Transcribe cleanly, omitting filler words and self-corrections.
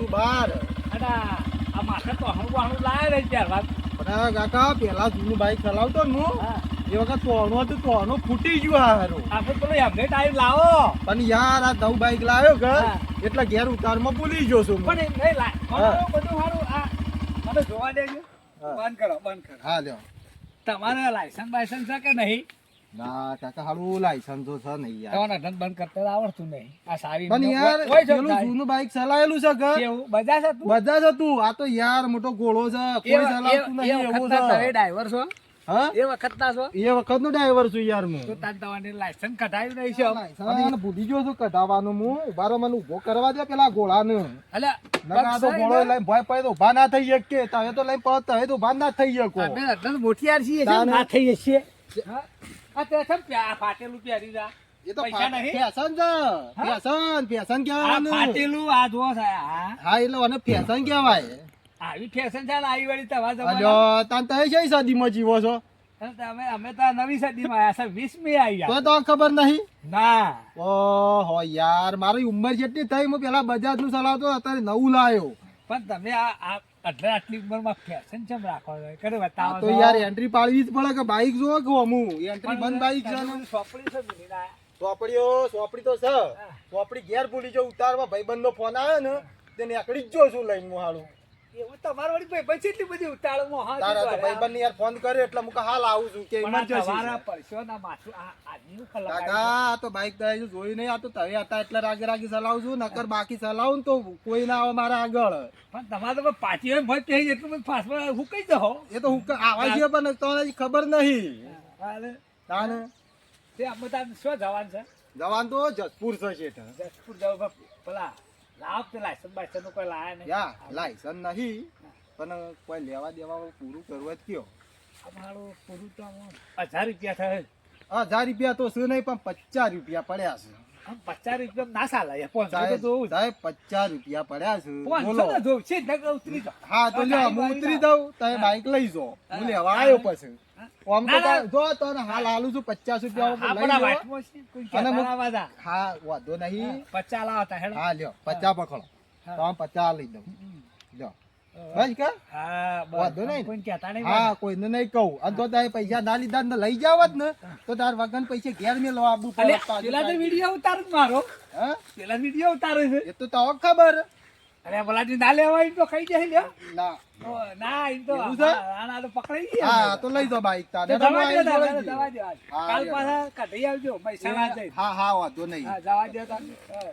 છું બહાર. અને આ માથે તો હણું લાવે ને ત્યાર વાત. પણ કાકા પેલા જૂનું બાઈક ચલાવતો ને હું, હા એ વખત તોરણું હતું, તોરણું ફૂટી ગયું હારું. આપણે પેલો એમને ટાઈમ લાવો. પણ યાર આ નવું બાઈક લાવ્યો કે હા. એટલે ઘેર ઉતારમાં ભૂલી ગયો છું હું. પણ એમ નહીં લાય હા. બધું મારું આ મને જોવા દેજો. હા. બંધ કરો. હા લ્યો. તમારે લાયસન્સ બાયસન્સ છે કે નહીં? ના કાકા હારું લાયસન્સ તો છે નહીં યાર. તમારે ધંધ બંધ કરતા આવડતું નહીં. આ સારી પણ યાર હોય છે પેલું જૂનું બાઈક ચલાવેલું છે કે કેવું બજાજ હતું? બધા જ હતું. આ તો યાર મોટો ઘોડો છે, કોઈ ચલાવતું નહીં એવું છે. ડ્રાઈવર છો હા એ વખતના છો એ વખત નો ડ્રાઈવર છું યાર હું. તો તાર તમારે લાયસન્સ કઢાયું નહીં છે લાયસન્સ ભૂલી ગયો છું કઢાવવાનું હું. ઉભારો મને ઉભો કરવા દે પેલા ઘોડાને. એટલે નકર આ તો ઘોડો લઈને ભય પડે તો ઉભા ના થઈ શકે. તમે તો લઈને પડત હવે તો ઉભા ના થઈ શકો. અમે અડધા મોટિયાર છીએ તાને. ના થઈ જશે. હા? આ તે છે ને ફાટેલું પહેરી જા. એ તો પૈસા નહીં? ફેશન છે. ફેશન આ કહેવાય. ફાટેલું આ જો સાહેબ હા હા એટલે મને ફેશન કહેવાય. આવી ફેશન છે ને આવી વાળી તમારા જમાના. અલ્યો તાન તો કઈ સદીમાં જીવો છો? અમે તો આ નવી સદીમાં આવ્યા છે 20મી આવી તો ગયા. તો ખબર નહીં. ના ઓહો યાર મારી ઉંમર જેટલી થઈ હું પેલા બજાજ નું ચલાવતો અત્યારે નવું લાવ્યો. પણ તમે આ આટલી ઉંમરમાં ફેશન કેમ રાખો છો? કરે બતાવો તો યાર એન્ટ્રી પાડવી જ પડે કે બાઈક જો કે અમુ એન્ટ્રી બંધ બાઈક છે ને. સોપડી છે દુનિયા. સોપડી તો છે. સોપડી ઘેર ભૂલી જો ઉતારવા ભાઈબંધ નો ફોન આવ્યો ને તેને એકડી જ જો છું લઈને હું હાલું. એવું તમારી વાળી ભાઈ પછી એટલી બધી ઉતાળમાં હા તારા તો ભાઈબંધ ને યાર ફોન કર્યો એટલે હું હાલ આવું છું કે ઇમરજન્સી તમારા પરસ્યો ના માથું આ આજનું કાકા કલાક આ તો બાઈક તો હજુ જોયું નહીં. આ તો તમે હતા એટલે રાગે ચલાવું છું. નકર બાકી ચલાવું ને તો કોઈ ના આવે મારા આગળ. પણ તમારે તો પાછી એમ ભજ થઈ એટલું બધું ફાસ્ટ હું કઈ દો એ તો હું આવા છે પણ તો ખબર નહીં. તાને તે અમે તાર શું જવાન છે જવાન તો જસપુર છે શેઠ. જસપુર જવું પેલા લાવ તે લાયસન્સ બાયસન્સ નું કોઈ લાયા નહીં. યા લાયસન્સ નહીં પણ કોઈ લેવા દેવા પૂરું કરવા જ કયો. અમારું પૂરું તો 1000 રૂપિયા થાય. 1000 રૂપિયા તો શું નહીં પણ 50 રૂપિયા પડ્યા છે. આમ 50 રૂપિયા ના ચાલે પાંચસો તો સાહેબ જોવું જ. સાહેબ 50 રૂપિયા પડ્યા છે. પાંચસો બોલો. તો જોવું છે જ નકર ઉતરી જાઓ. હા તો લ્યો હું ઉતરી દઉં તમે બાઈક લઈ જાઓ. હું લેવા આવ્યો પછી આમ તો ના, ના. જો તને હાલ હાલું છું 50 રૂપિયા હા, લઈ પણ આ જાઓ. વાતમાં છે, કોઈ અને કહેતા હું- ના વાજા. હા વાંધો નહીં. 50 લાવતા હેડો. હા લ્યો 50 પકડો હા. તો આમ 50 લઈ દઉં. લ્યો બસ કે હા વાંધો બસ નહીં. કોઈ કહેતા નહીં હા કોઈને નહીં કહું. અને તો તારે પૈસા ના લીધા ને લઈ જાવત ને તો તાર વગન પૈસે ઘેર મેલો આબુ અલે, પેલા તો વિડીયો ઉતારું જ મારો હા પેલા વિડીયો ઉતારે છે એ તો ખબર. અરે બોલાજી ના લેવા એમ તો ખાઈ જાય લ્યો. ના ઓ, ના એમ તો એવું છે? આના તો પકડાઈ ગયા હા તો લઈ જાઓ બાઈક તારે. તો તમે જવા દો આવીને તારે, લઈ જવા જાઓ. દો આજ. હા, કાલ યાર. પાછા કાઢી આવજો મહેસાણા જઈને. હા હા વાંધો નહીં. હા જવા દો તારે. હા.